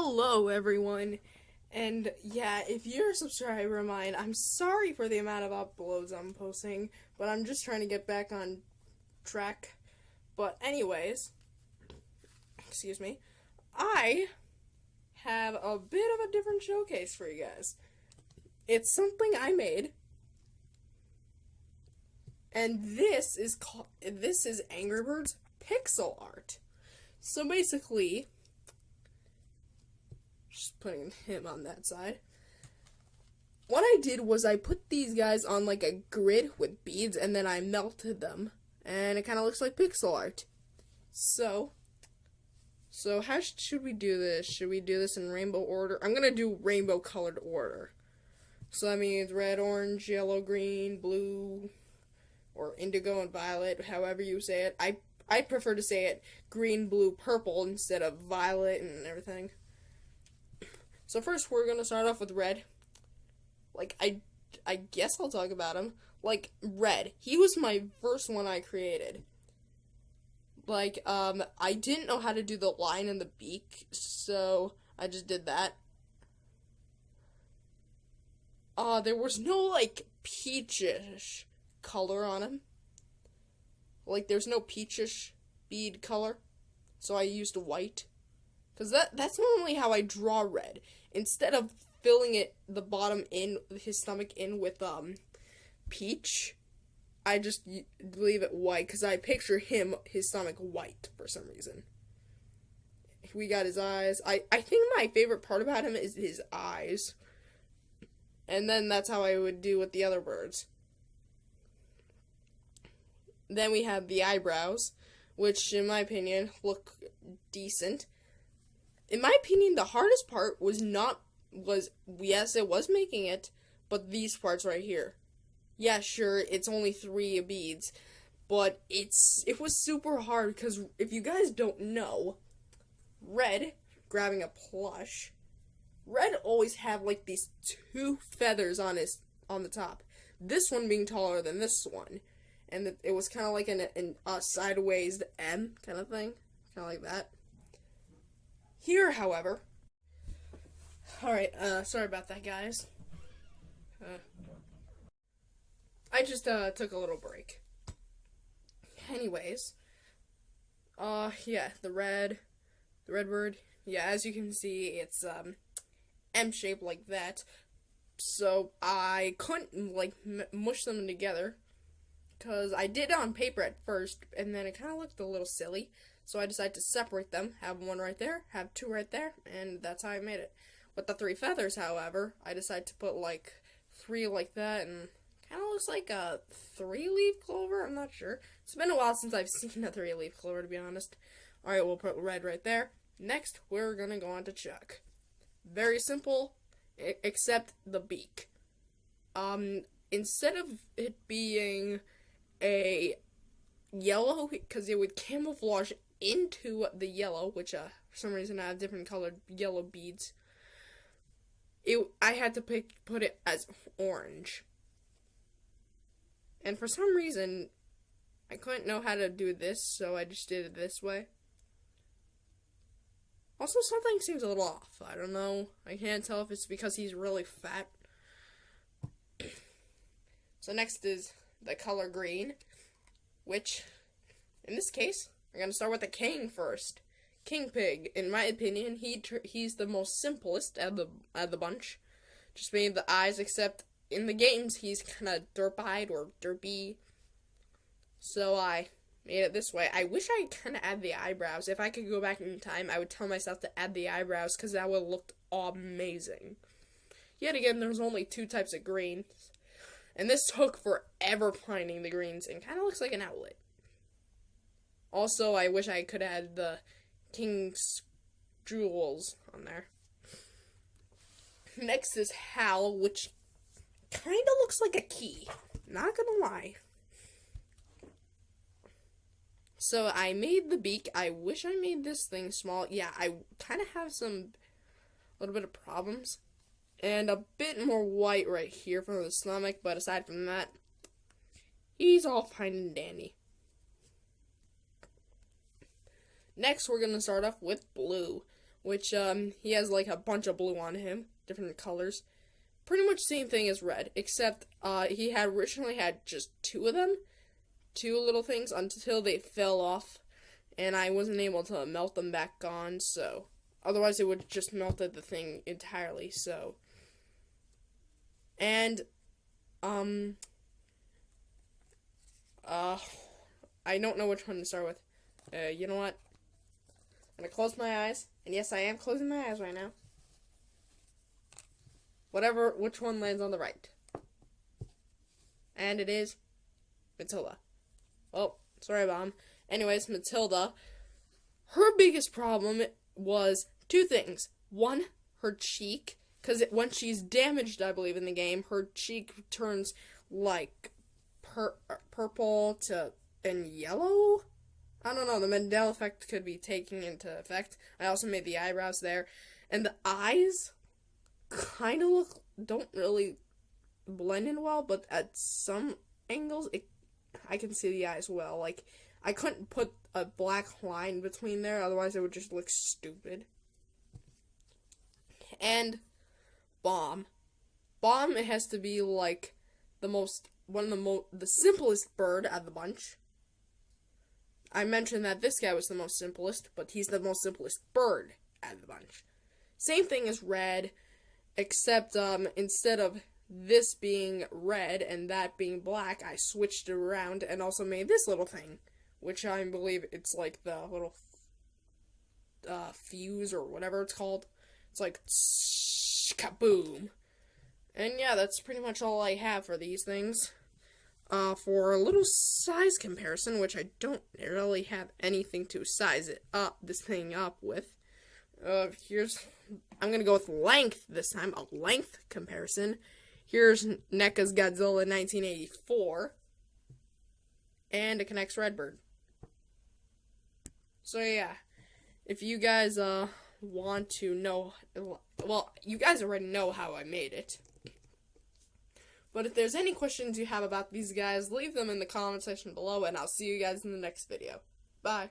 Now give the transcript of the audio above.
Hello, everyone. And yeah, if you're a subscriber of mine, I'm sorry for the amount of uploads I'm posting, but I'm just trying to get back on track. But anyways, excuse me, I have a bit of a different showcase for you guys. It's something I made, and this is Angry Birds pixel art. So basically, just putting him on that side. What I did was I put these guys on like a grid with beads, and then I melted them, and it kind of looks like pixel art. So how should we do this? Should we do this in rainbow order? I'm gonna do rainbow colored order. So that means red, orange, yellow, green, blue, or indigo and violet, however you say it. I prefer to say it green, blue, purple instead of violet and everything. So first we're gonna start off with red. Like, I guess I'll talk about him. Like, red. He was my first one I created. Like, I didn't know how to do the line and the beak, so I just did that. There was no, like, peachish color on him. Like, there's no peachish bead color, so I used white. Because that's normally how I draw red. Instead of filling the bottom in, his stomach in with, peach, I just leave it white, because I picture his stomach white for some reason. We got his eyes. I think my favorite part about him is his eyes. And then that's how I would do with the other birds. Then we have the eyebrows, which, in my opinion, look decent. In my opinion, the hardest part yes, it was making it, but these parts right here. Yeah, sure, it's only 3 beads, but it was super hard, because if you guys don't know, Red, grabbing a plush, Red always have, like, these 2 feathers on the top. This one being taller than this one. And it was kind of like a sideways M kind of thing. Kind of like that. Here, however... Alright, sorry about that, guys. I just, took a little break. Anyways. Yeah, the red bird. Yeah, as you can see, it's, M-shaped like that. So, I couldn't, like, mush them together. Because I did it on paper at first, and then it kind of looked a little silly. So I decided to separate them, have 1 right there, have 2 right there, and that's how I made it. With the 3 feathers, however, I decided to put, like, 3 like that, and kind of looks like a 3-leaf clover, I'm not sure. It's been a while since I've seen a 3-leaf clover, to be honest. Alright, we'll put red right there. Next, we're gonna go on to Chuck. Very simple, except the beak. Instead of it being a yellow, because it would camouflage into the yellow, which for some reason I have different colored yellow beads. I had to put it as orange, and for some reason I couldn't know how to do this, so I just did it this way. Also, something seems a little off. I don't know. I can't tell if it's because he's really fat. So next is the color green, which, in this case, we're going to start with the king first. King Pig, in my opinion, he's the most simplest out of the bunch. Just made the eyes, except in the games, he's kind of derp-eyed or derpy. So I made it this way. I wish I kind of add the eyebrows. If I could go back in time, I would tell myself to add the eyebrows, because that would have looked amazing. Yet again, there's only 2 types of green. And this took forever finding the greens, and kind of looks like an outlet. Also, I wish I could add the King's Jewels on there. Next is Hal, which kind of looks like a key. Not gonna lie. So I made the beak. I wish I made this thing small. Yeah, I kind of have a little bit of problems. And a bit more white right here from the stomach, but aside from that, he's all fine and dandy. Next, we're going to start off with blue, which, he has, like, a bunch of blue on him, different colors. Pretty much same thing as red, except, he had originally had just two of them, two little things, until they fell off, and I wasn't able to melt them back on, so, otherwise it would just melted the thing entirely, so, and, I don't know which one to start with. You know what? I'm gonna close my eyes. And yes, I am closing my eyes right now. Which one lands on the right? And it is Matilda. Oh, sorry, Mom. Anyways, Matilda, her biggest problem was two things. One, her cheek, because when she's damaged, I believe, in the game, her cheek turns, like, purple and yellow? I don't know, the Mandela effect could be taken into effect. I also made the eyebrows there. And the eyes kind of don't really blend in well, but at some angles, I can see the eyes well. Like, I couldn't put a black line between there, otherwise it would just look stupid. And Bomb. Bomb, it has to be, like, the simplest bird out of the bunch. I mentioned that this guy was the most simplest, but he's the most simplest bird out of the bunch. Same thing as red, except instead of this being red and that being black, I switched it around and also made this little thing, which I believe it's like the little fuse or whatever it's called. It's like kaboom. And yeah, that's pretty much all I have for these things. For a little size comparison, which I don't really have anything to size this thing up with. I'm gonna go with length this time, a length comparison. Here's NECA's Godzilla 1984, and it connects Redbird. So yeah, if you guys want to know, well, you guys already know how I made it. But if there's any questions you have about these guys, leave them in the comment section below, and I'll see you guys in the next video. Bye.